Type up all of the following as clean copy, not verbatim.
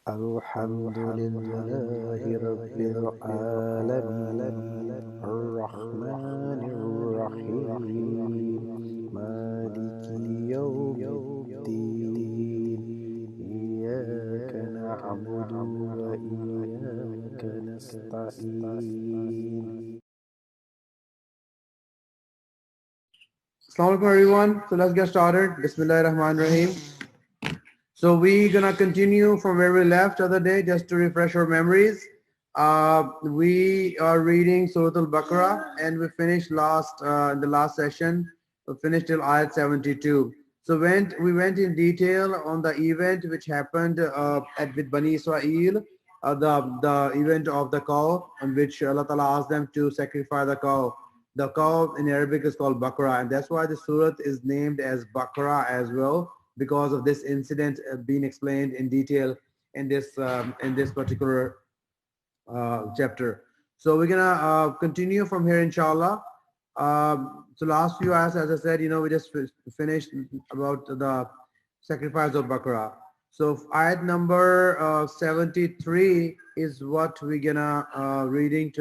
الحمد لله رب العالمين الرحمن الرحيم مالك يوم الدين إياك نعبد وإياك نستعين. Assalamu alaikum everyone. So let's get started. Bismillahir Rahmanir Rahim. So we're gonna continue from where we left the other day, just to refresh our memories. We are reading Surah Al-Baqarah, and we finished in the last session. We finished till ayat 72. So we went in detail on the event which happened with Bani Israel, the event of the cow, on which Allah Ta'ala asked them to sacrifice the cow. The cow in Arabic is called Baqarah, and that's why the surah is named as Baqarah as well, because of this incident being explained in detail in this particular chapter. So we're gonna continue from here, inshallah. So last few ayahs, as I said, we just finished about the sacrifice of Baqarah. So ayat number 73 is what we're gonna reading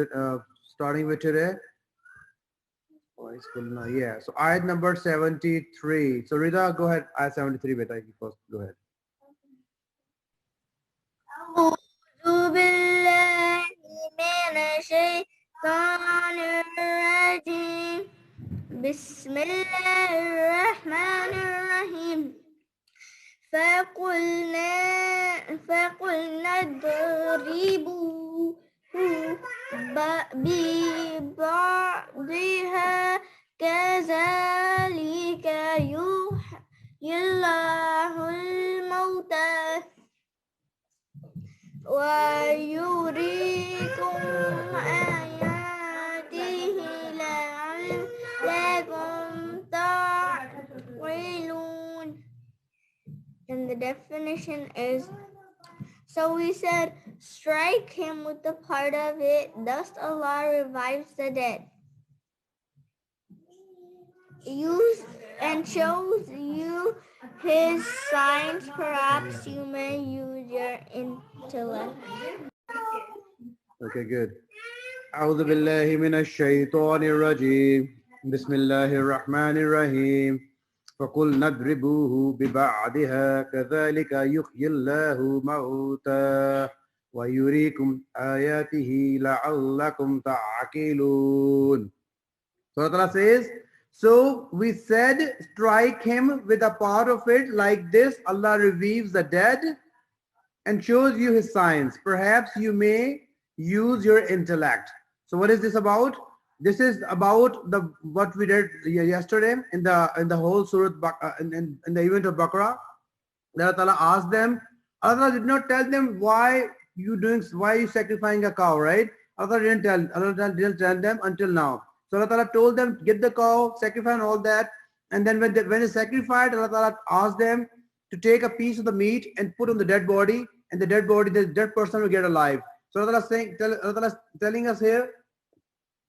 starting with today. Yeah, so ayat number 73. So Rida, go ahead. Ayat 73, beta, first. Go ahead. أعوذ بالله من الشيطان الرجيم بسم الله الرحمن الرحيم فقلنا اضربوه ببعضها كذلك يحيي الله الموتى ويريكم آياته لعلكم تعقلون. And the definition is, so we said, strike him with the part of it, thus Allah revives the dead. Use and shows you his signs, perhaps you may use your intellect. Okay, good. أعوذ بالله من الشيطان الرجيم بسم الله الرحمن الرحيم فقلنا اضربوه ببعضها كذلك يحيي الله موتى ويريكم آياته لعلكم تعقلون. So Allah says, so we said, strike him with a part of it like this. Allah revives the dead and shows you his signs. Perhaps you may use your intellect. So what is this about? This is about what we did yesterday in the whole surah in the event of Baqarah. Allah Ta'ala asked them. Allah did not tell them why are you sacrificing a cow, right? Allah didn't tell them until now. So Allah Ta'ala told them, get the cow, sacrifice and all that. And then when it's sacrificed, Allah Ta'ala asked them to take a piece of the meat and put on the dead body, and the dead person will get alive. So Allah Ta'ala is telling us here,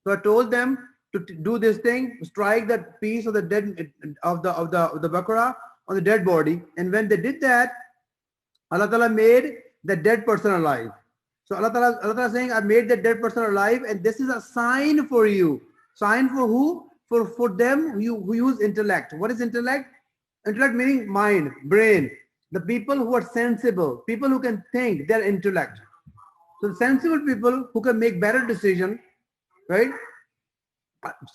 so I told them to do this thing, strike that piece of the dead of the Baqarah on the dead body. And when they did that, Allah Ta'ala made the dead person alive. So Allah Ta'ala is saying, I made the dead person alive, and this is a sign for you. Sign for who? For them who use intellect. What is intellect? Intellect meaning mind, brain. The people who are sensible, people who can think, they're intellect. So sensible people who can make better decision, right?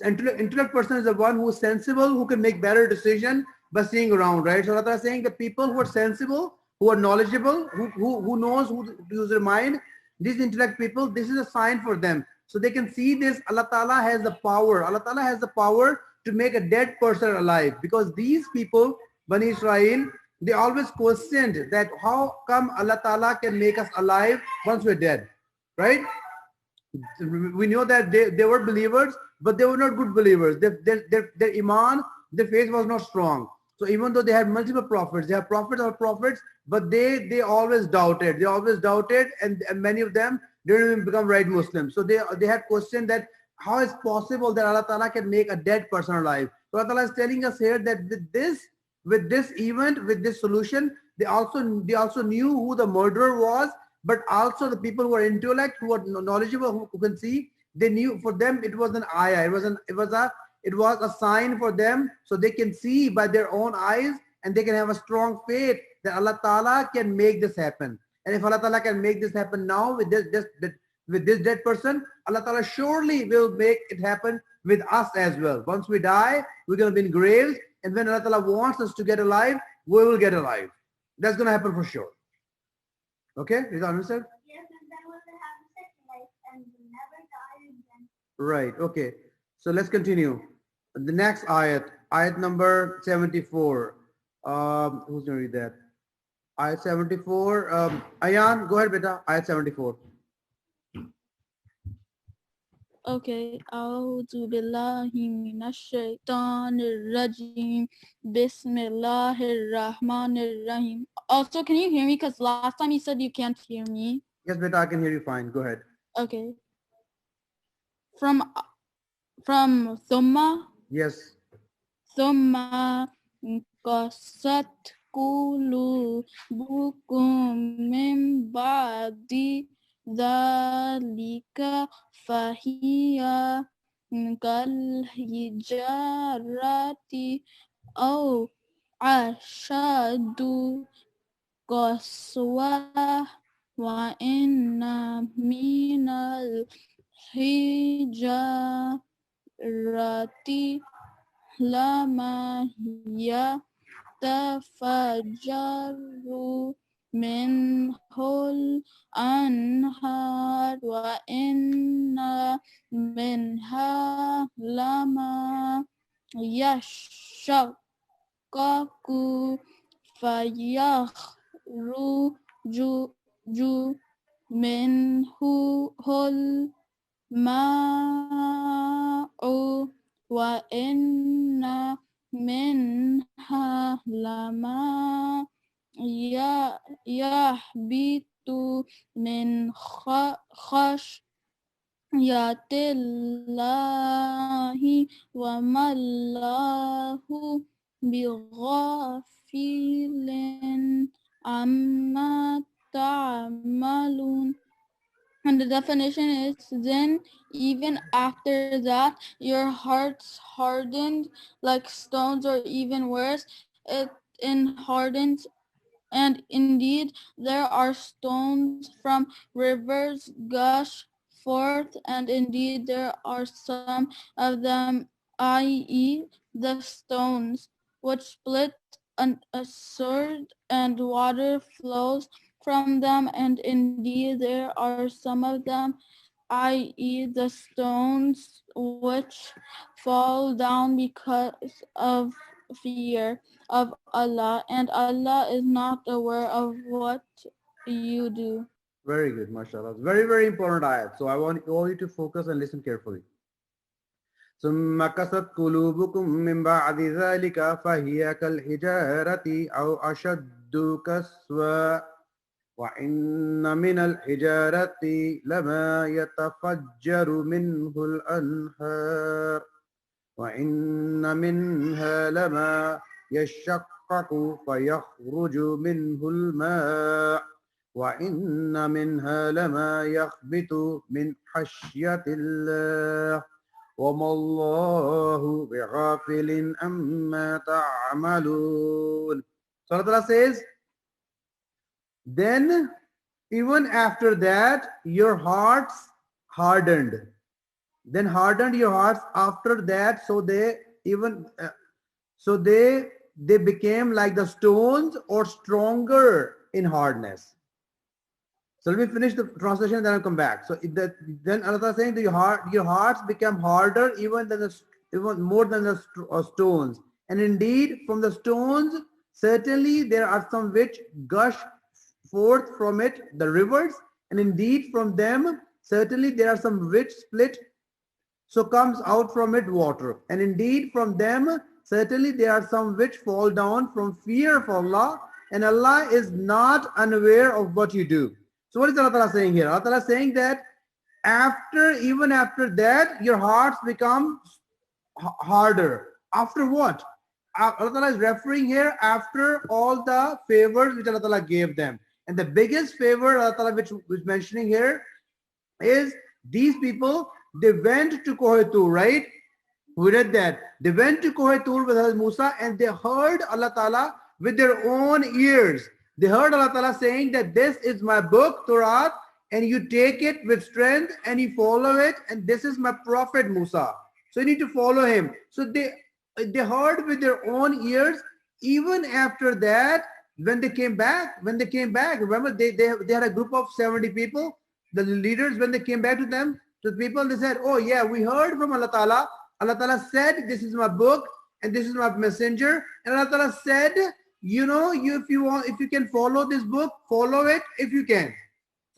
Intellect person is the one who is sensible, who can make better decision by seeing around, right? So Allah is saying the people who are sensible, who are knowledgeable, who knows who to use their mind, these intellect people, this is a sign for them. So they can see this. Allah Ta'ala has the power. Allah Ta'ala has the power to make a dead person alive, because these people, Bani Israel, they always questioned that how come Allah Ta'ala can make us alive once we're dead, right? We know that they were believers, but they were not good believers. Their iman, their faith was not strong. So even though they had multiple prophets, they have prophets, but they always doubted. They always doubted, and many of them didn't even become right Muslims. So they had questioned that how is possible that Allah Ta'ala can make a dead person alive. So Allah Ta'ala is telling us here that with this event, with this solution, they also knew who the murderer was, but also the people who are intellect, who are knowledgeable, who can see, they knew. For them it was an ayah, it was a sign for them, so they can see by their own eyes, and they can have a strong faith that Allah Ta'ala can make this happen. And if Allah Ta'ala can make this happen now with this dead person, Allah Ta'ala surely will make it happen with us as well. Once we die, we're going to be in graves, and when Allah Ta'ala wants us to get alive, we will get alive. That's going to happen for sure. Okay? Is that understood? Yes, and then we will have a second life and we never die again. Right. Okay. So let's continue. The next ayat number 74. Who's going to read that? Ayat 74. Ayan, go ahead, beta. Ayat 74. Okay, A'udhu billahi minash shaitanir rajim. Bismillahir rahmanir rahim. Also, can you hear me? Because last time you said you can't hear me. Yes, beta, I can hear you fine. Go ahead. Okay. From Thumma, Yes. Thumma qasat qulubukum min ba'di dhalika fahiya kal hijarati aw ashadu qaswa wa inna minal hijarati lama yatafajjaru minhul anhar wa inna minha lama yashaqqaqu fayakhruju minhul ma'u wa inna minha lama yahbitu min khashyatillahi wa mallahu bighafilin amma ta'malun. And the definition is, then even after that your hearts hardened like stones, or even worse, it hardened. And indeed there are stones from rivers gush forth, and indeed there are some of them, i.e. the stones, which split a sword, and water flows from them, and indeed there are some of them, i.e. the stones, which fall down because of fear of Allah, and Allah is not aware of what you do. Very good, mashallah. Very, very important ayat. So I want all you to focus and listen carefully. ثم قست قلوبكم من بعد ذلك فهي كالحجارة أو أشد قسوة وإن من الحجارة لما يتفجر منه الأنهار وإن منها لما يشقق فيخرج منه الماء وإن منها لما يخبط من خشية الله وما الله بغافل عما تعملون. So Allah says, then even after that your hearts hardened. Then hardened your hearts after that, so they became like the stones or stronger in hardness. So let me finish the translation and then I'll come back. So then Allah is saying that your hearts become harder even more than the stones. And indeed from the stones, certainly there are some which gush forth from it, the rivers. And indeed from them, certainly there are some which split, so comes out from it water. And indeed from them, certainly there are some which fall down from fear of Allah. And Allah is not unaware of what you do. So what is Allah Ta'ala saying here? Allah Ta'ala is saying that even after that, your hearts become harder. After what? Allah Ta'ala is referring here after all the favors which Allah Ta'ala gave them. And the biggest favor Allah Ta'ala which is mentioning here is these people, they went to Koh Tur, right? We read that. They went to Koh Tur with Hazrat Musa and they heard Allah Ta'ala with their own ears. They heard Allah Ta'ala saying that this is my book, Torah, and you take it with strength and you follow it, and this is my prophet Musa. So you need to follow him. So they heard with their own ears. Even after that, when they came back, remember they had a group of 70 people. The leaders, when they came back to them, to the people, they said, oh yeah, we heard from Allah Ta'ala. Allah Ta'ala said, this is my book and this is my messenger. And Allah Ta'ala said, you know, if you can follow this book, follow it if you can.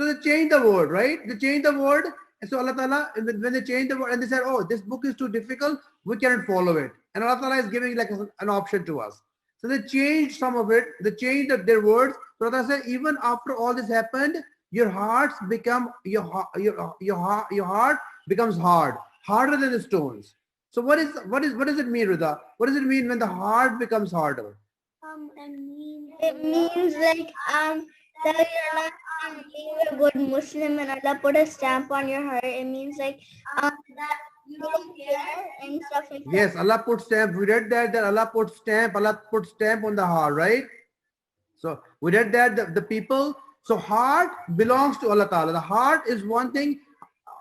So they changed the word, right? They changed the word. And so Allah Ta'ala, when they changed the word and they said, oh, this book is too difficult, we cannot follow it. And Allah Ta'ala is giving like an option to us. So they changed some of it. They changed their words. So Allah said, even after all this happened, your heart becomes hard, harder than the stones. So what does it mean, Rida? What does it mean when the heart becomes harder? It means like that you're not being a good Muslim and Allah put a stamp on your heart. It means like that you don't care and stuff like that. Yes, Allah put stamp. We read that Allah put stamp on the heart, right? So we read that the people. So heart belongs to Allah Ta'ala. The heart is one thing.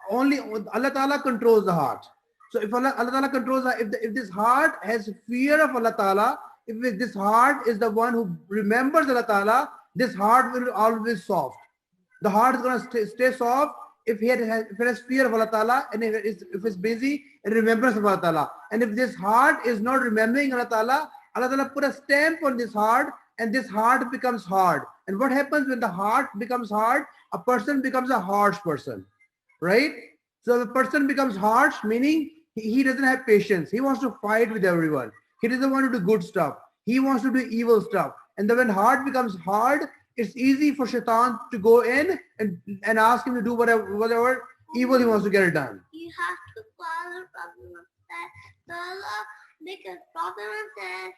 Only Allah Ta'ala controls the heart. So if Allah Ta'ala controls, if this heart has fear of Allah Ta'ala, if this heart is the one who remembers Allah Ta'ala, this heart will always soft. The heart is going to stay soft if it has fear of Allah Ta'ala, and if it's busy in remembrance of Allah Ta'ala. And if this heart is not remembering Allah Ta'ala, Allah Ta'ala put a stamp on this heart, and this heart becomes hard. And what happens when the heart becomes hard? A person becomes a harsh person, right? So the person becomes harsh, meaning he doesn't have patience. He wants to fight with everyone. He doesn't want to do good stuff. He wants to do evil stuff. And then when heart becomes hard, it's easy for Shaitan to go in and ask him to do whatever evil he wants to get it done. You have to follow Prophet because Prophet said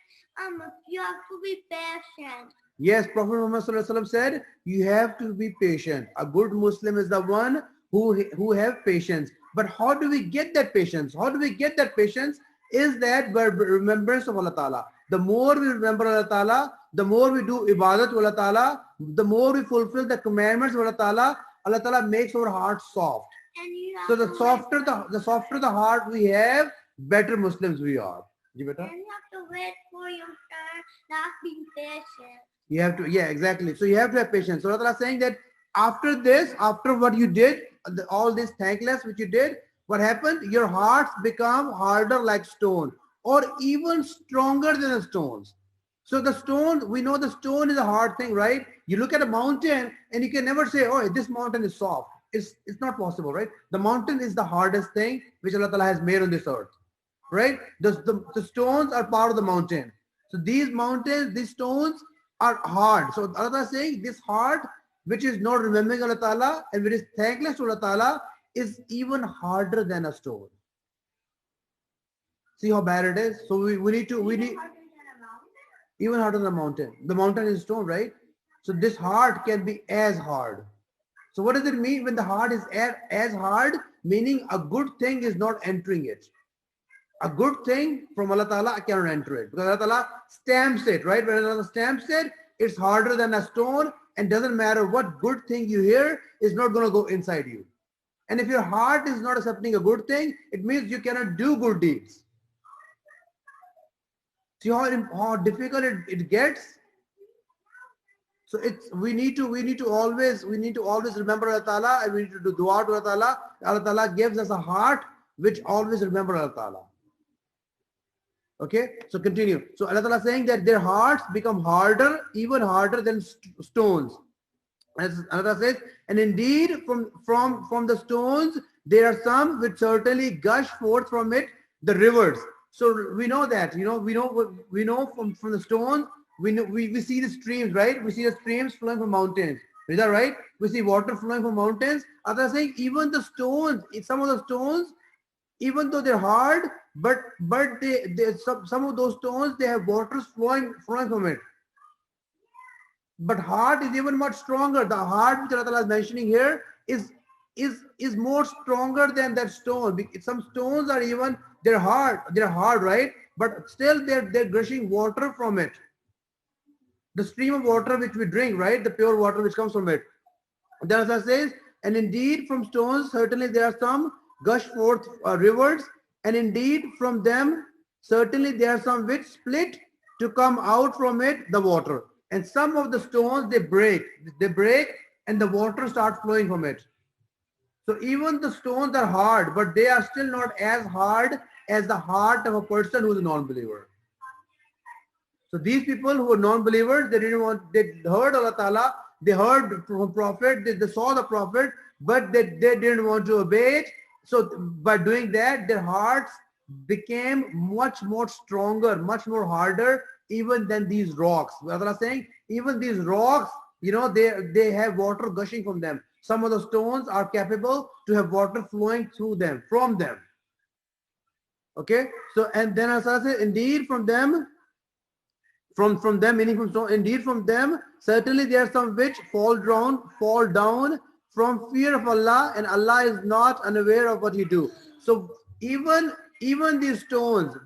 you have to be patient. Yes, Prophet Muhammad said, you have to be patient. A good Muslim is the one who have patience. But how do we get that patience? How do we get that patience? Is that by remembrance of Allah Ta'ala. The more we remember Allah Ta'ala, the more we do ibadat to Allah Ta'ala, the more we fulfill the commandments of Allah Ta'ala, Allah Ta'ala makes our heart soft. So the softer the heart we have, better Muslims we are. And you have to wait for your turn, not being patient. You have to, yeah, exactly. So you have to have patience. So Allah Ta'ala is saying that after this, after what you did, all this thankless which you did, what happened? Your hearts become harder like stone, or even stronger than the stones. So the stone, we know the stone is a hard thing, right? You look at a mountain and you can never say, oh, this mountain is soft. It's not possible, right? The mountain is the hardest thing which Allah Ta'ala has made on this earth, right? The stones are part of the mountain. So these mountains, these stones are hard. So Allah Ta'ala is saying this heart, which is not remembering Allah Ta'ala and which is thankless to Allah Ta'ala, is even harder than a stone. See how bad it is? So we need even harder than a mountain. The mountain is stone, right? So this heart can be as hard. So what does it mean when the heart is as hard? Meaning a good thing is not entering it. A good thing from Allah Ta'ala, I cannot enter it. Because Allah Ta'ala stamps it, right? When Allah stamps it, it's harder than a stone, and doesn't matter what good thing you hear, is not going to go inside you. And if your heart is not accepting a good thing, it means you cannot do good deeds. See how difficult it gets? So we need to always remember Allah Ta'ala, and we need to do dua to Allah Ta'ala. Allah Ta'ala gives us a heart which always remember Allah Ta'ala. Okay, so continue. So Allah Ta'ala is saying that their hearts become harder, even harder than stones. As Allah says, and indeed from the stones there are some which certainly gush forth from it the rivers. So we know that, we know from the stones, we see the streams, right? We see the streams flowing from mountains. Is that right? We see water flowing from mountains. Allah is saying even the stones, some of the stones, even though they're hard, but some of those stones, they have waters flowing from it. But heart is even much stronger. The heart which Allah Ta'ala is mentioning here is more stronger than that stone. Some stones are even, they're hard, right? But still they're gushing water from it. The stream of water which we drink, right? The pure water which comes from it. Then Allah says, and indeed from stones certainly there are some gush forth rivers, and indeed from them certainly there are some which split to come out from it the water. And some of the stones they break and the water starts flowing from it. So even the stones are hard, but they are still not as hard as the heart of a person who is a non-believer. So these people who are non-believers, they heard Allah Ta'ala, they heard from Prophet, they saw the Prophet, but they didn't want to obey it. So by doing that, their hearts became much more stronger, much more harder, even than these rocks. Allah is saying, even these rocks, they have water gushing from them. Some of the stones are capable to have water flowing through them, from them. Okay, so and then Allah says, indeed from them, meaning from stone, indeed from them, certainly there are some which fall down from fear of Allah, and Allah is not unaware of what you do. So even these stones,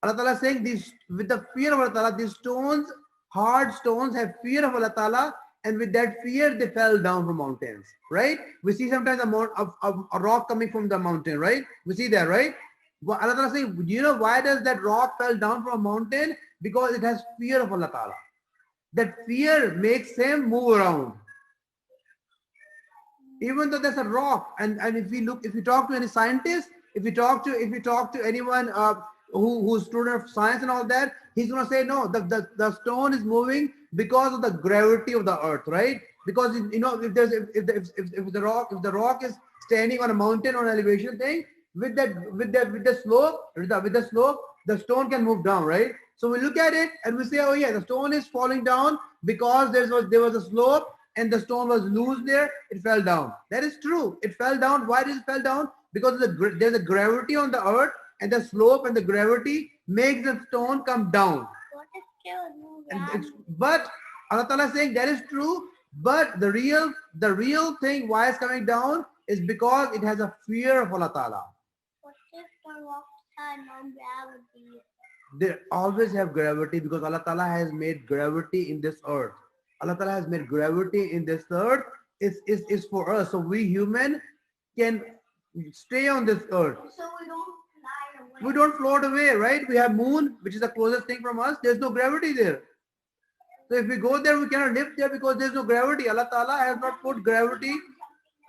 Allah Ta'ala is saying, these with the fear of Allah Ta'ala, these stones, hard stones, have fear of Allah Ta'ala, and with that fear they fell down from mountains, right? We see sometimes a rock coming from the mountain, right? We see that, right? Allah Ta'ala is saying, do you know why does that rock fell down from a mountain? Because it has fear of Allah Ta'ala. That fear makes him move around. Even though there's a rock, and if you talk to any scientist, if you talk to anyone who's student of science and all that, he's gonna say no, the stone is moving because of the gravity of the earth, right? Because if the rock is standing on a mountain or an elevation thing, with the slope, the stone can move down, right? So we look at it and we say, oh yeah, the stone is falling down because there was a slope and the stone was loose there, it fell down. That is true. It fell down. Why did it fell down? Because there's a gravity on the earth, and the slope and the gravity makes the stone come down. But Allah Ta'ala is saying that is true, but the real thing why it's coming down is because it has a fear of Allah Ta'ala. What if the rocks had no gravity? They always have gravity because Allah Ta'ala has made gravity in this earth. Allah Ta'ala has made gravity in this earth is for us. So we human can stay on this earth. So we don't fly away. We don't float away, right? We have moon, which is the closest thing from us. There's no gravity there. So if we go there, we cannot live there because there's no gravity. Allah Ta'ala has not put gravity.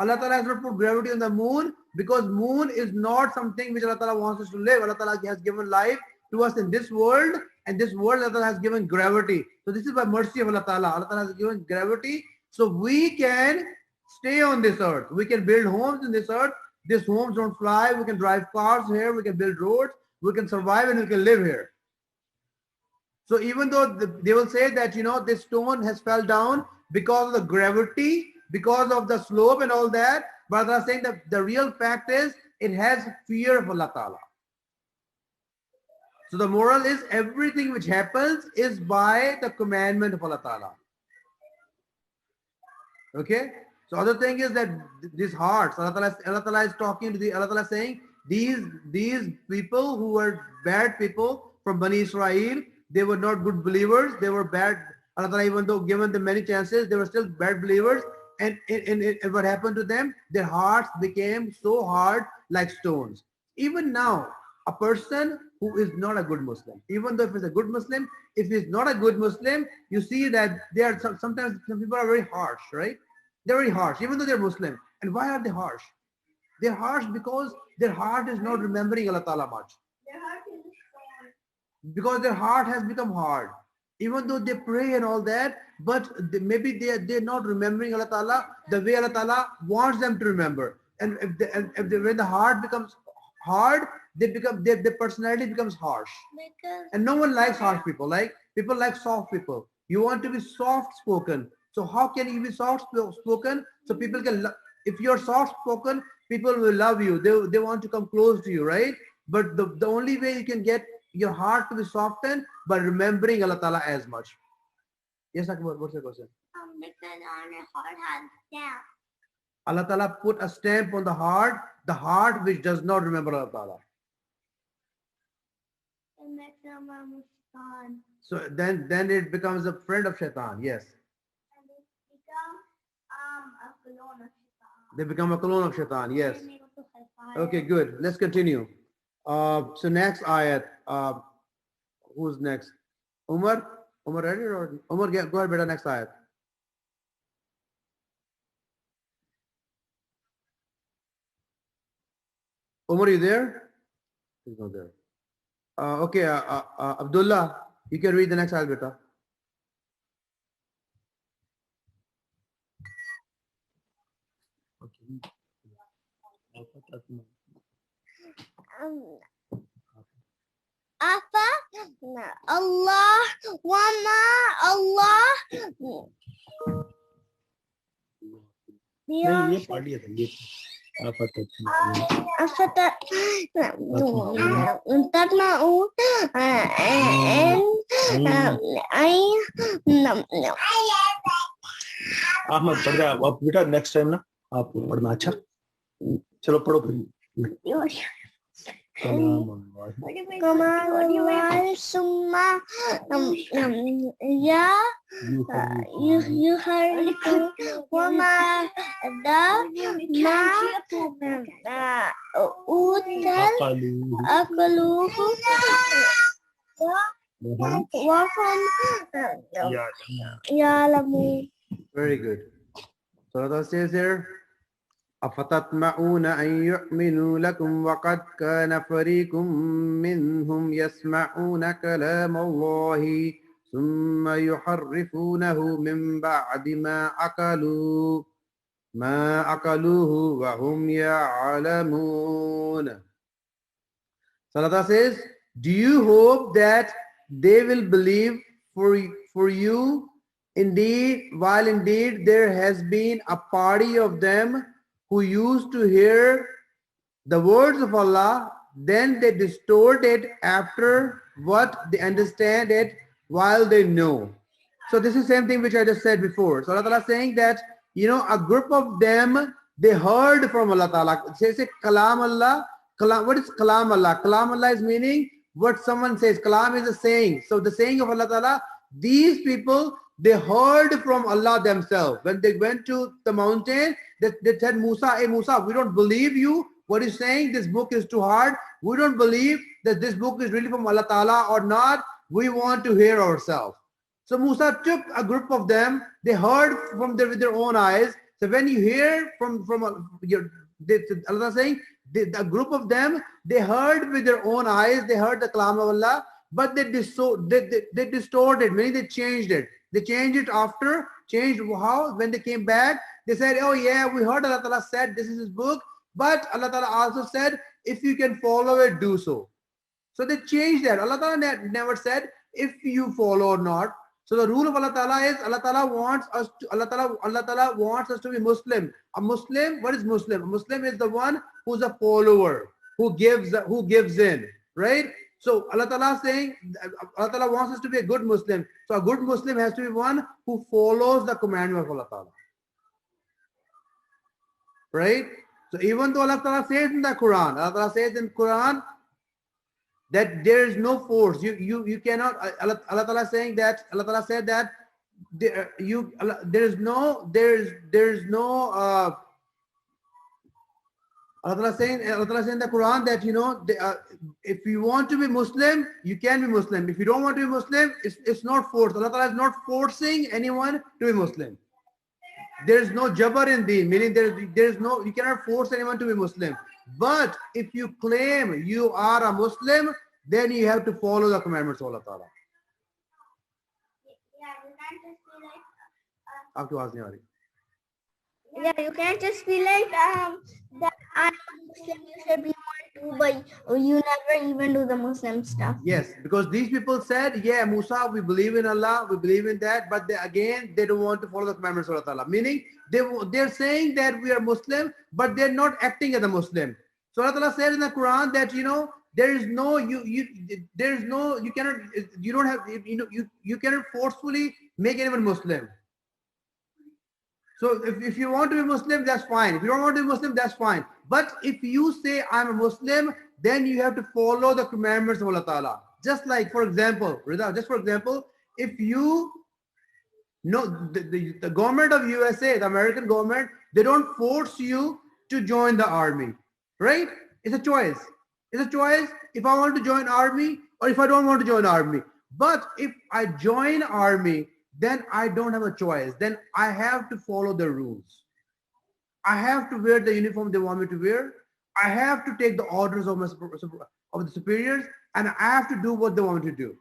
Allah Ta'ala has not put gravity on the moon because moon is not something which Allah Ta'ala wants us to live. Allah Ta'ala has given life to us in this world, and this world Allah Ta'ala has given gravity. So this is by mercy of Allah Ta'ala. Allah Ta'ala has given gravity so we can stay on this earth. We can build homes in this earth. These homes don't fly. We can drive cars here. We can build roads. We can survive and we can live here. So even though they will say that, this stone has fell down because of the gravity, because of the slope and all that, but Allah is saying that the real fact is it has fear of Allah Ta'ala. So the moral is everything which happens is by the commandment of Allah Ta'ala. Okay? So other thing is that these hearts, Allah Ta'ala is talking to Allah Ta'ala is saying these people who were bad people from Bani Israel, they were not good believers, they were bad. Allah Ta'ala, even though given them many chances, they were still bad believers. And what happened to them? Their hearts became so hard like stones. Even now, a person who is not a good Muslim, even though if he's a good Muslim, if he's not a good Muslim, you see that sometimes some people are very harsh, right? They're very harsh, even though they're Muslim. And why are they harsh? They're harsh because their heart is not remembering Allah Ta'ala much. Their heart is strong. Because their heart has become hard. Even though they pray and all that, but maybe they're not remembering Allah Ta'ala the way Allah Ta'ala wants them to remember. And when the heart becomes hard, their personality becomes harsh. And no one likes harsh people. Like people like soft people. You want to be soft spoken. So how can you be soft spoken? So people can, if you're soft spoken, people will love you. They want to come close to you, right? but the only way you can get your heart to be softened by remembering Allah Ta'ala as much. Yes, Akbar, what's the question? Because on your heart has stamp. Allah Ta'ala put a stamp on the heart which does not remember Allah Ta'ala. It makes them a muskan. So then it becomes a friend of shaitan. Yes. And it becomes a clone of shaitan. They become a clone of shaitan. Yes. They make it to hellfire. Okay, good. Let's continue. So next ayat. Who's next? Umar? Umar ready or Umar? Go ahead, beta. Next ayat. Umar, you there? He's not there. Okay, Abdullah, you can read the next ayat, beta. Apa Allah wama Allah नहीं ये पढ़ लिया था ये अहमद पढ़ रहा आप बेटा नेक्स्ट टाइम ना आप पढ़ना अच्छा चलो पढ़ो फिर Kamal summa ya yuhariku wama da ma utal akaluhu wa hum ya'lamun. Very good. So Allah says there, أفتطمعون أن يؤمنوا لكم وقد كان فريق منهم يسمعون كلام الله ثم يحرفونه من بعد ما أكلوه وهم يعلمون. So Allah says, do you hope that they will believe for you? While indeed there has been a party of them who used to hear the words of Allah, then they distort it after what they understand it while they know. So this is the same thing which I just said before. So Allah Ta'ala is saying that, a group of them, they heard from Allah Ta'ala. Say Kalam Allah. What is Kalam Allah? Kalam Allah is meaning what someone says. Kalam is a saying. So the saying of Allah Ta'ala, these people, they heard from Allah themselves. When they went to the mountain, they said, Musa, hey Musa, we don't believe you. What is saying? This book is too hard. We don't believe that this book is really from Allah Ta'ala or not. We want to hear ourselves. So Musa took a group of them. They heard from with their own eyes. So when you hear from Allah saying, a group of them, they heard with their own eyes. They heard the Kalam of Allah, but they distorted, meaning they changed it. They changed it after, changed how? When they came back, they said, oh yeah, we heard Allah Ta'ala said this is his book, but Allah Ta'ala also said, if you can follow it, do so. So they changed that. Allah Ta'ala never said, if you follow or not. So the rule of Allah Ta'ala is, Allah Ta'ala wants us to be Muslim. A Muslim, what is Muslim? A Muslim is the one who's a follower, who gives in, right? So Allah Ta'ala is saying, Allah Ta'ala wants us to be a good Muslim. So a good Muslim has to be one who follows the commandment of Allah Ta'ala. Right? So even though Allah Ta'ala says in the Quran, Allah Ta'ala says in Quran that there is no force. You cannot, Allah Ta'ala is saying that, Allah Ta'ala said that there is no Allah Ta'ala saying in the Quran that if you want to be Muslim, you can be Muslim. If you don't want to be Muslim, it's not forced. Allah Ta'ala is not forcing anyone to be Muslim. There is no jabr in deen, meaning you cannot force anyone to be Muslim. But if you claim you are a Muslim, then you have to follow the commandments of Allah Ta'ala. Yeah, you can't just be like that I'm Muslim, you should be one too, but you never even do the Muslim stuff. Yes, because these people said, yeah, Musa, we believe in Allah, we believe in that, but they don't want to follow the commandments of Allah Ta'ala. Meaning, they're saying that we are Muslim, but they're not acting as a Muslim. So Allah Ta'ala said in the Quran that, there is no there is no, you cannot, you don't have, you cannot forcefully make anyone Muslim. So if you want to be Muslim, that's fine. If you don't want to be Muslim, that's fine. But if you say I'm a Muslim, then you have to follow the commandments of Allah Ta'ala. Just like, for example, Rida, just for example, if you know the government of USA, the American government, they don't force you to join the army, right? It's a choice. It's a choice if I want to join army or if I don't want to join army. But if I join army, then I don't have a choice. Then I have to follow the rules. I have to wear the uniform they want me to wear. I have to take the orders of the superiors, and I have to do what they want me to do.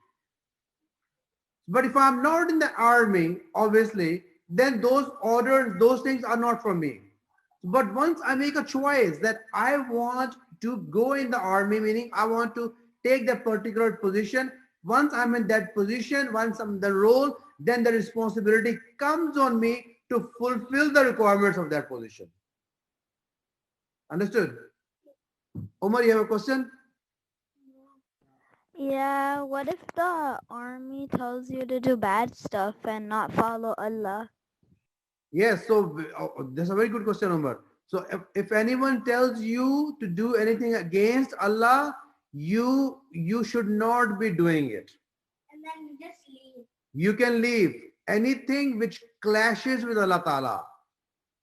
But if I'm not in the army, obviously, then those orders, those things are not from me. But once I make a choice that I want to go in the army, meaning I want to take that particular position, once I'm in that position, once I'm in the role, then the responsibility comes on me to fulfill the requirements of that position. Understood? Omar, you have a question? Yeah, what if the army tells you to do bad stuff and not follow Allah? Yes, so that's a very good question, Omar. So if anyone tells you to do anything against Allah, you should not be doing it. And then just leave. You can leave anything which clashes with Allah Ta'ala.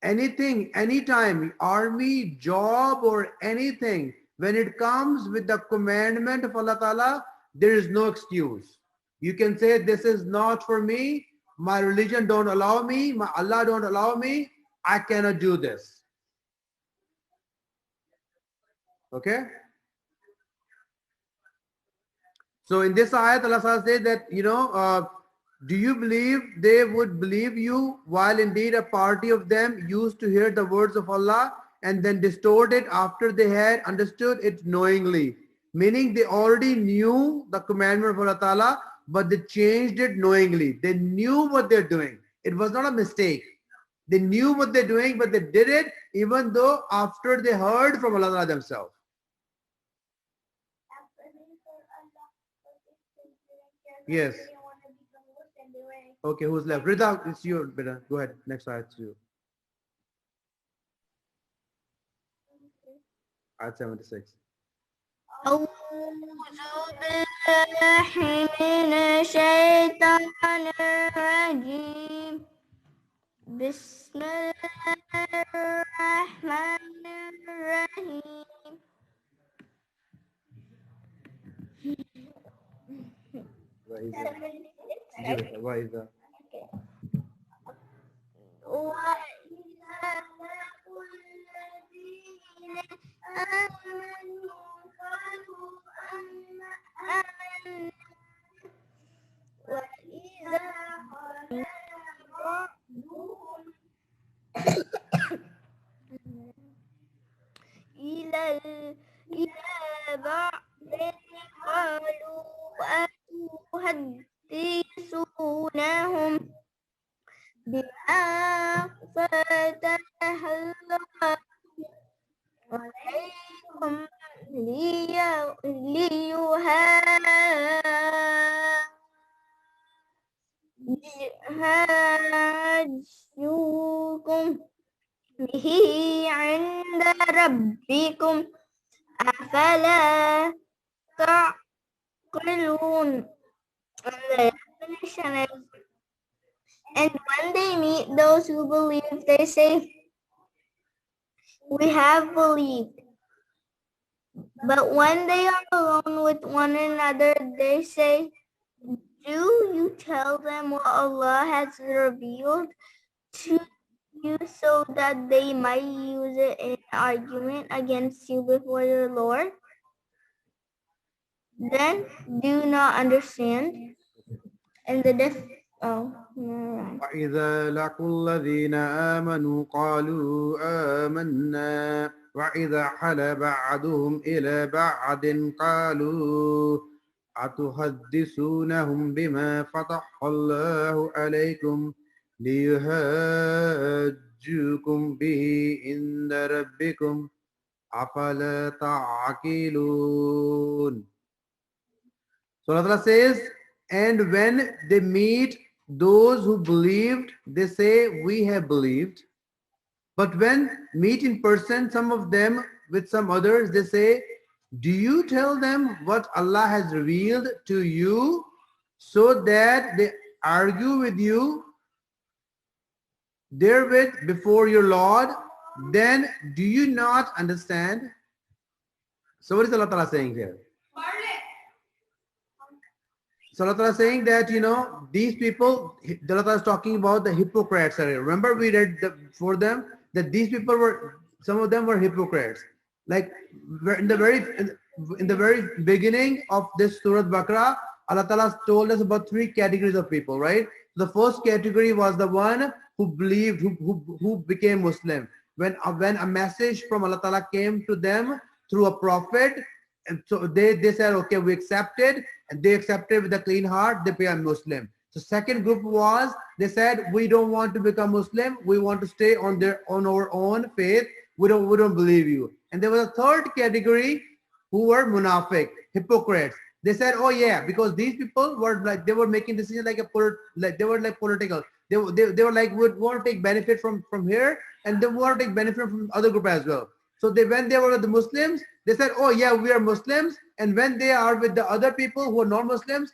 Anything, anytime, army, job, or anything, when it comes with the commandment of Allah Ta'ala, there is no excuse. You can say, this is not for me, my religion don't allow me, my Allah don't allow me, I cannot do this. Okay? So in this ayat, Allah says that, do you believe they would believe you while indeed a party of them used to hear the words of Allah and then distort it after they had understood it knowingly? Meaning they already knew the commandment of Allah Ta'ala, but they changed it knowingly. They knew what they're doing. It was not a mistake. They knew what they're doing, but they did it even though after they heard from Allah Ta'ala themselves. Yes. Okay, who's left? Rida, it's your better. Go ahead. Next slide to you. Ayat 76. أعوذ بالله من الشيطان الرجيم بسم الله الرحمن الرحيم وإذا وإذا لقوا الذين آمنوا قالوا آمنا وإذا خلا بعضهم إلى بعض قالوا أتحدثونهم بما فتح الله عليكم ليحاجوكم به عند ربكم أفلا تعقلون. And the definition is, and when they meet those who believe, they say, we have believed. But when they are alone with one another, they say, do you tell them what Allah has revealed to you so that they might use it in argument against you before your Lord? Then do not understand. And the وإذا لقوا الذين آمنوا قالوا آمنا وإذا خلا بعضهم إلى بعض قالوا أتحدثونهم بما فتح الله عليكم ليحاجوكم به عند ربكم أَفَلَا تَعْقِلُونَ. So Allah Ta'ala says, and when they meet those who believed, they say, we have believed. But when meet in person, some of them with some others, they say, do you tell them what Allah has revealed to you so that they argue with you therewith before your Lord? Then do you not understand? So what is Allah Ta'ala saying here? So Allah Ta'ala is saying that, these people, Allah Ta'ala is talking about the hypocrites. Remember we read for them that these people were, some of them were hypocrites. Like in the very beginning of this Surah Baqarah, Allah Ta'ala told us about 3 categories of people, right? The first category was the one who believed, who became Muslim. When a message from Allah Ta'ala came to them through a prophet, and so they said, okay, we accepted, and they accepted with a clean heart, they became Muslim. The second group was, they said, we don't want to become Muslim, we want to stay on our own faith, we don't believe you. And there was a third category who were munafiq, hypocrites. They said, oh yeah, because these people were like, they were making decisions like they were like political. They were like, we want to take benefit from here, and they want to take benefit from other group as well. So when they were with the Muslims, they said, oh yeah, we are Muslims. And when they are with the other people who are non-Muslims,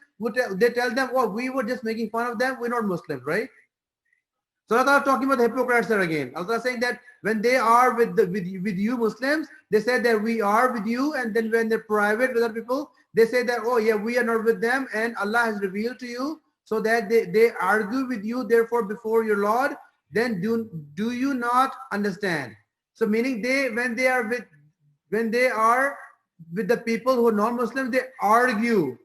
they tell them, oh, we were just making fun of them, we're not Muslims, right? So Allah is talking about the hypocrites there again. Allah is saying that when they are with you Muslims, they say that we are with you, and then when they're private with other people, they say that, oh yeah, we are not with them, and Allah has revealed to you, so that they argue with you, therefore before your Lord, then do you not understand? So meaning when they are with the people who are non-Muslims, they argue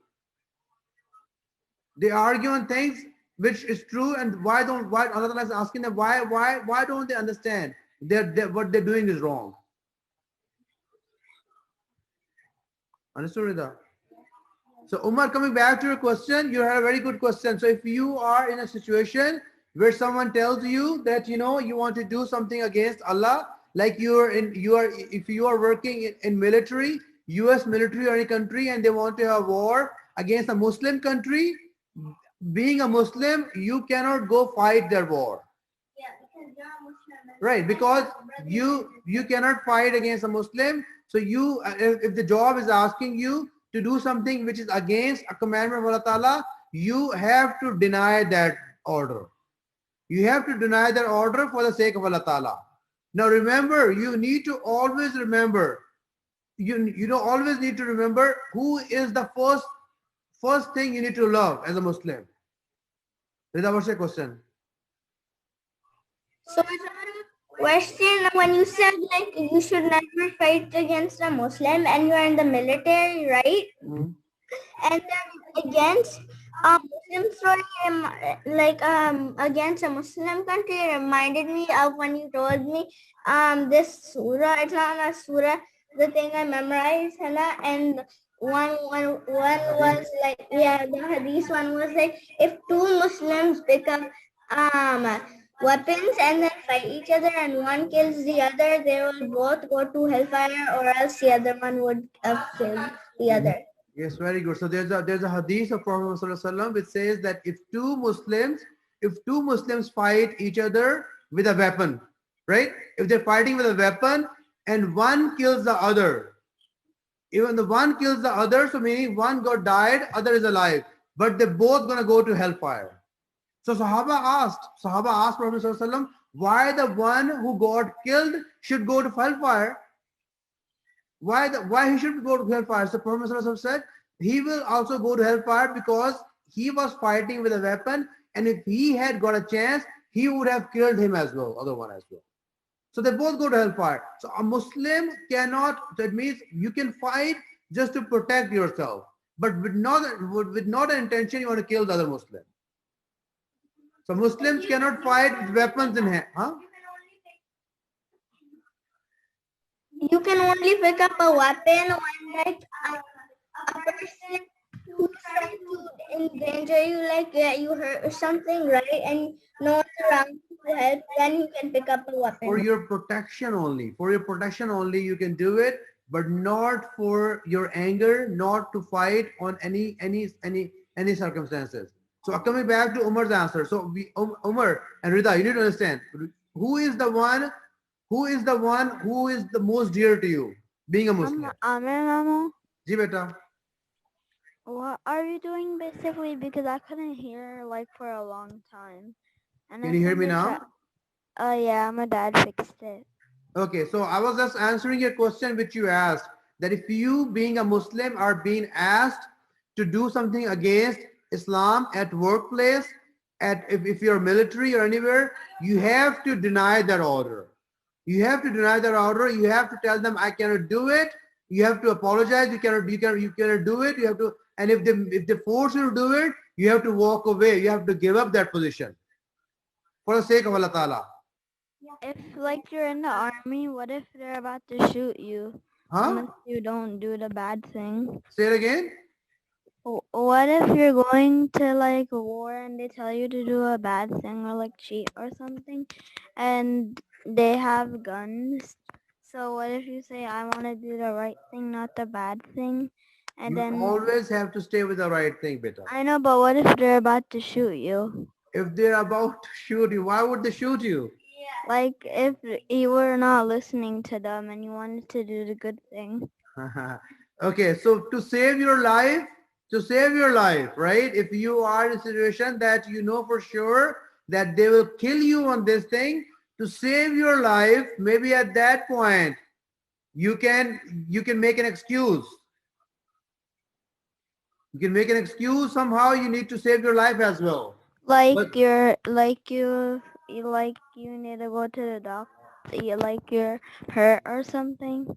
on things which is true, and why Allah is asking them, why don't they understand that what they're doing is wrong? Understood, Rida? So Umar, coming back to your question, you had a very good question. So if you are in a situation where someone tells you that you want to do something against Allah, like if you are working in military, US military or any country, and they want to have war against a Muslim country, being a Muslim, you cannot go fight their war. Yeah, because you're a Muslim. Right, because you cannot fight against a Muslim. So if the job is asking you to do something which is against a commandment of Allah Ta'ala, you have to deny that order. You have to deny that order for the sake of Allah Ta'ala. Now remember, you need to always remember, you always need to remember who is the first thing you need to love as a Muslim. Rida, what's your question? So question, when you said like you should never fight against a Muslim and you're in the military, right? Mm-hmm. And then against a Muslim story, like against a Muslim country, reminded me of when you told me this surah. It's not a surah, the thing I memorized, Hannah, and one was like, yeah, the hadith one was like, if 2 Muslims pick up weapons and then fight each other and one kills the other, they will both go to hellfire, or else the other one would kill the other. Yes, very good. So there's a hadith of Prophet ﷺ which says that if two Muslims fight each other with a weapon, right? If they're fighting with a weapon and one kills the other, even the one kills the other, so meaning one got died, other is alive, but they're both gonna go to hellfire. So Sahaba asked Prophet ﷺ, why the one who got killed should go to hellfire? Why he should go to hellfire? So Prophet ﷺ said he will also go to hellfire because he was fighting with a weapon, and if he had got a chance, he would have killed him as well, other one as well. So they both go to hellfire. So a Muslim cannot, that means you can fight just to protect yourself, but with not an intention you want to kill the other Muslim. So Muslims cannot fight with weapons in hand. Huh? You can only pick up a weapon when like a person who's trying to endanger you, like you hurt or something, right? And no one's around to to help, then you can pick up a For weapon. your protection only. For your protection only you can do it, but not for your anger, not to fight on any circumstances. So coming back to Umar's answer. So Umar and Rida, you need to understand who is the one who is the most dear to you being a Muslim. Amir Mamo, Ji beta. what are you doing basically? Because I couldn't hear like for a long time. And Can you hear me now? Yeah, my dad fixed it. Okay, so I was just answering your question which you asked, that if you being a Muslim are being asked to do something against Islam at workplace, if you're military or anywhere, you have to deny that order. You have to deny that order. You have to tell them I cannot do it. You have to apologize. You cannot do it. You have to, and if they force you to do it, you have to walk away. You have to give up that position for the sake of Allah Ta'ala. If like you're in the army, what if they're about to shoot you? Huh? Unless you don't do the bad thing. Say it again. What if you're going to like war and they tell you to do a bad thing or like cheat or something and they have guns? So what if you say, I want to do the right thing, not the bad thing? And You then always have to stay with the right thing, beta. I know, but what if they're about to shoot you? If they're about to shoot you, why would they shoot you? Like if you were not listening to them and you wanted to do the good thing. Okay, so to save your life, right? If you are in a situation that you know for sure that they will kill you on this thing, to save your life, maybe at that point, you can make an excuse. You can make an excuse somehow. You need to save your life as well. Like But- you need to go to the doctor, like you're hurt or something.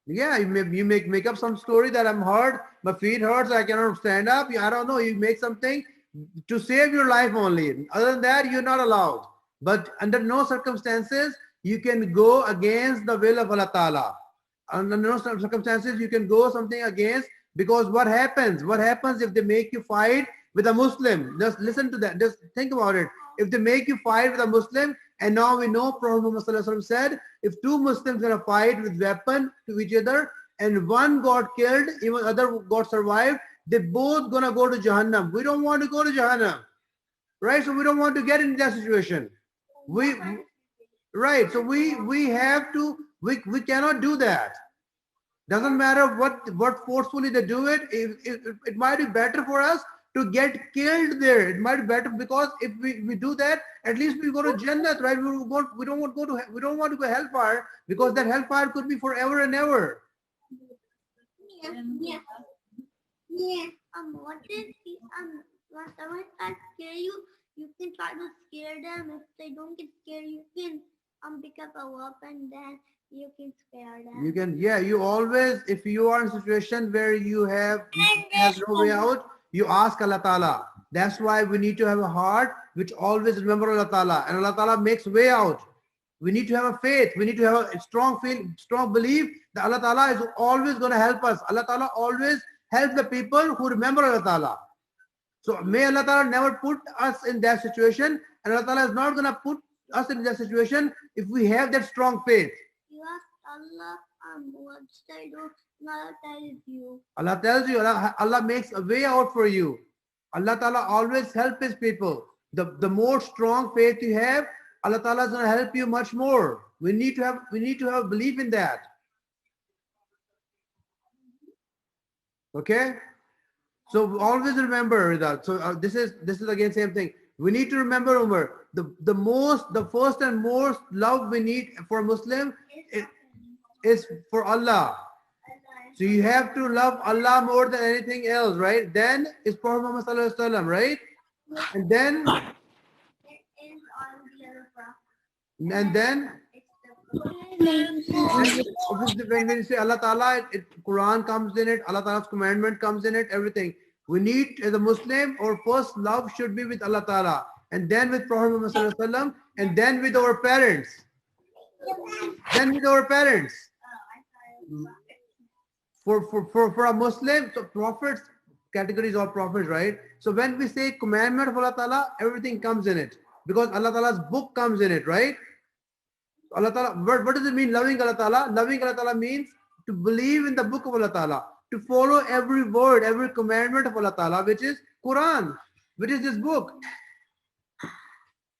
Yeah, you make up some story that I'm hurt, my feet hurts, I cannot stand up. I don't know. You make something to save your life only. Other than that, you're not allowed. But under no circumstances you can go against the will of Allah Ta'ala. Under no circumstances you can go something against, because what happens? What happens if they make you fight with a Muslim? Just listen to that. Just think about it. If they make you fight with a Muslim, and now we know Prophet Muhammad said, if two Muslims gonna fight with weapon to each other and one got killed, even other got survived, they both gonna go to Jahannam. We don't want to go to Jahannam, right? So we don't want to get in that situation. Right. So we have to. We cannot do that. Doesn't matter what forcefully they do it. It might be better for us to get killed there. It might be better, because if we do that, at least we go to Jannat, right? We don't want to go hellfire, because that hellfire could be forever and ever. Yeah. What if when someone tries to scare you, you can try to scare them. If they don't get scared, you can pick up a weapon, then you can scare them. You can, yeah. You always, if you are in a situation where you have no way out, you ask Allah Ta'ala. That's why we need to have a heart which always remember Allah Ta'ala, and Allah Ta'ala makes way out. We need to have a faith. We need to have a strong belief that Allah Ta'ala is always going to help us. Allah Ta'ala always helps the people who remember Allah Ta'ala. So may Allah Ta'ala never put us in that situation, and Allah Ta'ala is not going to put us in that situation if we have that strong faith. You ask Allah, what should I do? Allah tells you. Allah tells you, Allah makes a way out for you. Allah Ta'ala always helps His people. The more strong faith you have, Allah Ta'ala is going to help you much more. We need to have belief in that. Okay? So always remember that. So this is again same thing. We need to remember, Umar, the first and most love we need for Muslim is for Allah. So you have to love Allah more than anything else, right? Then is Prophet Muhammad Sallallahu Alaihi Wasallam, right? And then when we say Allah Ta'ala, Quran comes in it, Allah Ta'ala's commandment comes in it, everything. We need, as a Muslim, our first love should be with Allah Ta'ala, and then with Prophet Muhammad Sallallahu Alaihi Wasallam, and then with our parents. For a Muslim, so prophets, categories of prophets, right? So when we say commandment of Allah Ta'ala, everything comes in it. because Allah Ta'ala's book comes in it, right? Allah Ta'ala, what does it mean, loving Allah Ta'ala? Loving Allah Ta'ala means to believe in the book of Allah Ta'ala, to follow every word, every commandment of Allah Ta'ala, which is Quran, which is this book,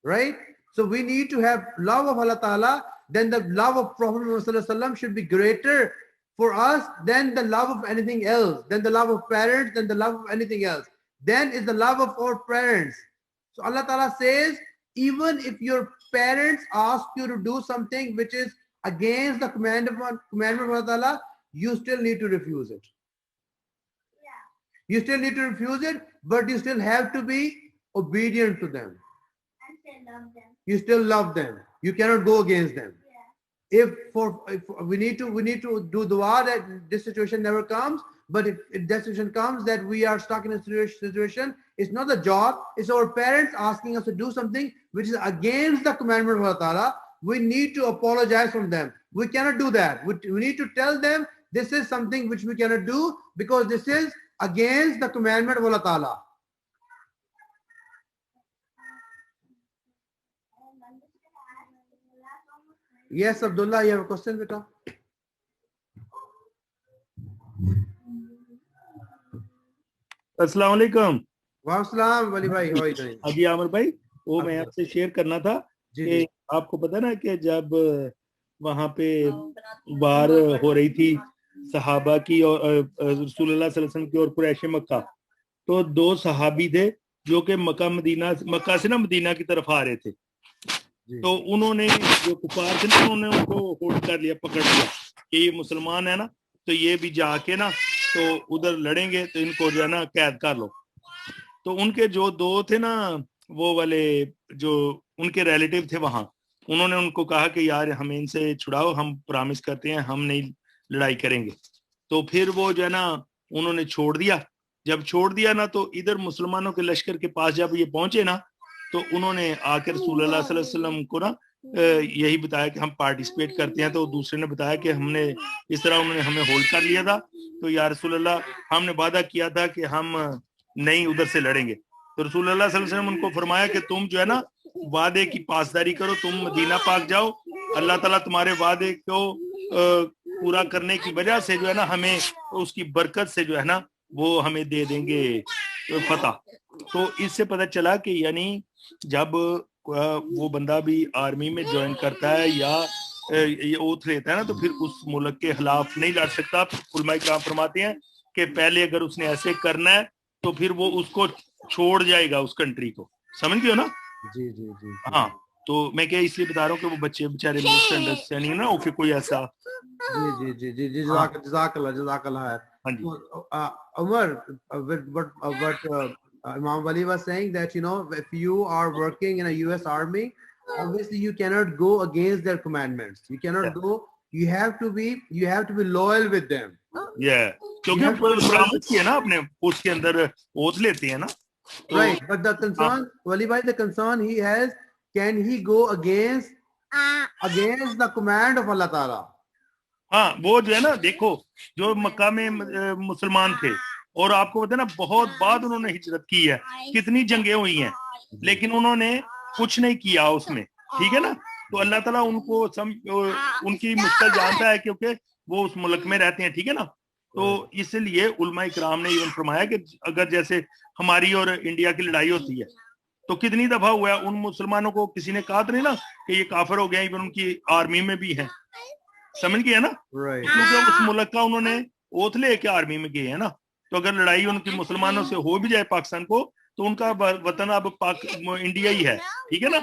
right? So we need to have love of Allah Ta'ala. Then the love of Prophet Muhammad should be greater for us than the love of anything else, than the love of parents, than the love of anything else. Then is the love of our parents. So Allah Ta'ala says, even if your parents ask you to do something which is against the commandment of Allah Ta'ala, you still need to refuse it. You still need to refuse it, but you still have to be obedient to them. You still love them. You cannot go against them. If we need to do dua that this situation never comes, but if that situation comes that we are stuck in a situation, it's not the job, it's our parents asking us to do something which is against the commandment of Allah Ta'ala, we need to apologize from them. We cannot do that. We need to tell them this is something which we cannot do because this is against the commandment of Allah Ta'ala. Yes, Abdullah, you have a question, beta? अस्सलाम वालेकुम। वालेकुम वली भाई, how are you doing? अभी आमिर भाई, वो मैं आपसे share करना था कि आपको पता ना कि जब वहाँ पे वार हो रही थी सहाबा की और रसूलुल्लाह सल्लल्लाहु अलैहि वसल्लम की और कुरैश मक्का, तो दो सहाबी थे जो कि मक्का से ना मदीना की तरफ आ रहे थे। तो उन्होंने जो कुफार थे ना, उन्होंने उनको होल्ड कर लिया, पकड़ लिया कि ये मुसलमान है ना, तो ये भी जाके ना तो उधर लड़ेंगे, तो इनको जो है ना कैद कर लो। तो उनके जो दो थे ना, वो वाले जो उनके रिलेटिव थे वहां, उन्होंने उनको कहा कि यार हमें इनसे छुड़ाओ, हम प्रॉमिस करते हैं हम नहीं लड़ाई करेंगे। तो फिर वो जो है ना उन्होंने छोड़ दिया। जब छोड़ दिया ना, तो इधर मुसलमानों के लश्कर के पास जब ये पहुंचे ना, तो उन्होंने आकर रसूलुल्लाह सल्लल्लाहु अलैहि वसल्लम को ना यही बताया कि हम पार्टिसिपेट करते हैं। तो दूसरे ने बताया कि हमने इस तरह, उन्होंने हमें होल्ड कर लिया था, तो या रसूलुल्लाह हमने वादा किया था कि हम नहीं उधर से लड़ेंगे। तो रसूलुल्लाह सल्लल्लाहु अलैहि वसल्लम उनको फरमाया कि तुम जो है ना वादे की पासदारी करो, तुम मदीना पाक जाओ, अल्लाह ताला तुम्हारे वादे को पूरा करने की वजह से जो है ना हमें उसकी बरकत से जो है ना वो हमें दे देंगे फतह। तो इससे पता चला कि यानी जब वो बंदा भी आर्मी में ज्वाइन करता है या ये ओथ लेता है ना, तो फिर उस मुल्क के खिलाफ नहीं लड़ सकता। उलमाए किराम फरमाते हैं कि पहले अगर उसने ऐसे करना है तो फिर वो उसको छोड़ जाएगा उस कंट्री को, समझ गए हो ना? जी जी जी। हाँ, तो मैं क्या इसलिए बता रहा हूँ कि वो बच्चे बेचारे अंडरस्टैंडिंग ना, और फिर कोई ऐसा। जी जी जी जी जी, जज़ाकल्लाह। हाँ जी। Umar, what Imam Wali was saying that, you know, if you are working in a US Army, obviously you cannot go against their commandments. You cannot go. You have to be loyal with them. Yeah, क्योंकि promise किया ना आपने, उसके अंदर oath लेते हैं ना। Right, but the concern, Wali bhai, the concern he has, can he go against the command of Allah Ta'ala? हाँ, वो जो है ना, देखो जो मक्का में मुसलमान थे और आपको पता है ना बहुत बाद उन्होंने हिजरत की है, कितनी जंगें हुई हैं, लेकिन उन्होंने कुछ नहीं किया उसमें, ठीक है ना। तो अल्लाह ताला उनको उनकी मुश्किल जानता है क्योंकि वो उस मुल्क में रहते हैं, ठीक है ना। तो इसलिए उलमाए किराम ने इवन फरमाया कि अगर जैसे हमारी और इंडिया की लड़ाई होती है तो कितनी दफा हुआ है, उन मुसलमानों को किसी ने कहा तो नहीं ना कि ये काफिर हो गया, इवन उनकी आर्मी में भी है, समझ गया ना। क्योंकि उस मुल्क का उन्होंने ओथ लेके आर्मी में गए हैं ना। तो अगर लड़ाई उनकी मुसलमानों से हो भी जाए पाकिस्तान को, तो उनका वतन अब इंडिया ही है, ठीक है ना।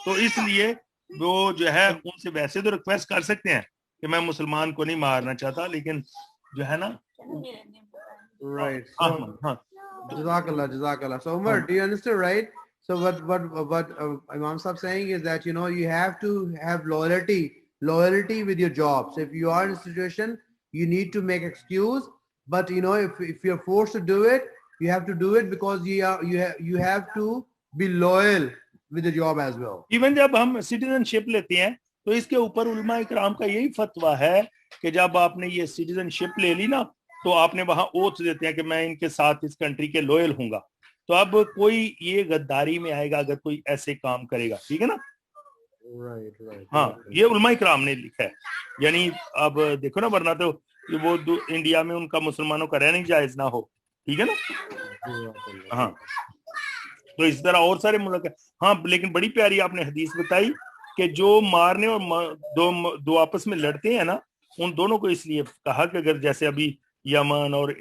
तो इसलिए वो जो है उनसे वैसे तो रिक्वेस्ट कर सकते हैं कि मैं मुसलमान को नहीं मारना चाहता, लेकिन जो है ना। Right. Jazakallah. So Umar, do you understand, right? So what Imam Sahib saying is that, you know, you have to have loyalty with your job. So if you are in a situation, you need to make excuse, but you know, if you're forced to do it, you have to do it because you have to be loyal with the job as well. Even जब हम citizenship लेते हैं तो इसके ऊपर उलमा इकराम का यही फतवा है कि जब आपने ये सिटीजनशिप ले ली ना, तो आपने वहां ओथ देते हैं कि मैं इनके साथ इस कंट्री के लॉयल हूंगा। तो अब कोई ये गद्दारी में आएगा अगर कोई ऐसे काम करेगा, ठीक है ना। राइट हाँ, ये उलमा इकराम ने लिखा है, यानी अब देखो ना, वरना तो वो इंडिया में उनका मुसलमानों का रहना ही जायज ना हो, ठीक है ना। हाँ, तो इस तरह और सारे मुल्क है। हाँ, लेकिन बड़ी प्यारी आपने हदीस बताई कि जो मारने और दो आपस में लड़ते हैं ना, उन दोनों को इसलिए कहा कि अगर जैसे अभी यमन और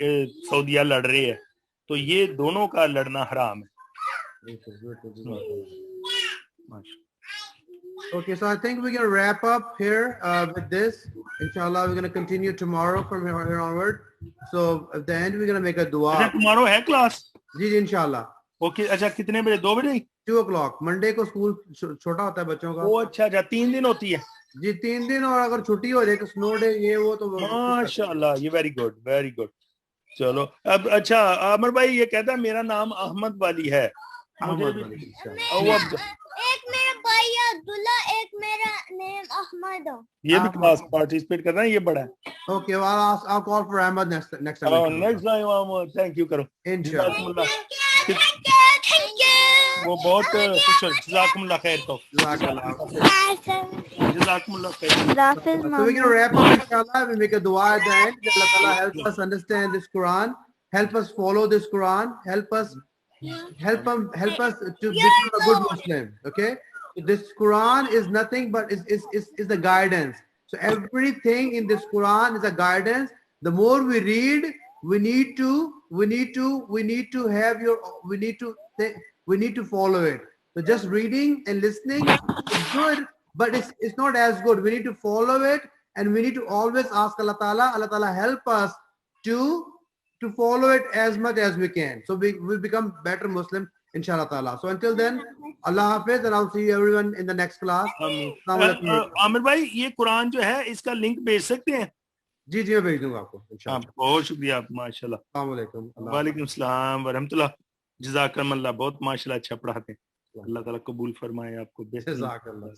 सऊदीया लड़ रहे हैं तो ये दोनों का लड़ना हराम है। Okay, so I think we're gonna wrap up here with this. Inshallah, we're gonna continue tomorrow from here onward. So at the end, we're gonna make a अच्छा, dua. तुम्हारा है क्लास? जी inshallah. ओके, अच्छा कितने बजे? 2 बजे? 2 o'clock. Monday को school छोटा होता है बच्चों का। ओ अच्छा, 3 दिन होती है जी, 3 दिन, और अगर छुट्टी हो जाए तो स्नो डे ये वो तो माशाल्लाह, ये वेरी गुड वेरी गुड। चलो अब अच्छा, आमिर भाई ये कहता है मेरा नाम अहमद वाली है। मुझे भी एक मेरा भाई अब्दुल्ला, एक मेरा नेम अहमद। ये भी क्लास पार्टिसिपेट कर रहा है, ये बड़ा है। Okay, well I'll call for Ahmed next time. Next time thank you करो Inshallah. Thank you. वो बहुत खुश है। जज़ाकुमुल्लाह खैर। तो जज़ाकुमुल्लाह खैर। Hafiz, So we're gonna wrap up inshallah. We make a dua at the end. Allah Ta'ala help us understand this Quran, help us follow this Quran, help us to become a good Muslim. Okay, so this Quran is nothing but is the guidance. So everything in this Quran is a guidance. The more we read, we need to follow it. So just reading and listening is good, but it's not as good. We need to follow it, and we need to always ask Allah Ta'ala help us to follow it as much as we can. So we become better Muslim, inshallah ta'ala. So until then, Allah Hafiz, and I'll see you everyone in the next class. Aamir भाई ये कुरान जो है इसका link भेज सकते हैं? जी मैं भेज दूंगा आपको इंशाल्लाह। बहुत शुक्रिया, माशाल्लाह। अस्सलाम वालेकुम। वालेकुम सलाम व रहमतुल्लाह। जज़ाकल्लाह, बहुत माशाल्लाह अच्छा पढ़ाते हैं। अल्लाह ताला कबूल फरमाए आपको। जज़ाकल्लाह।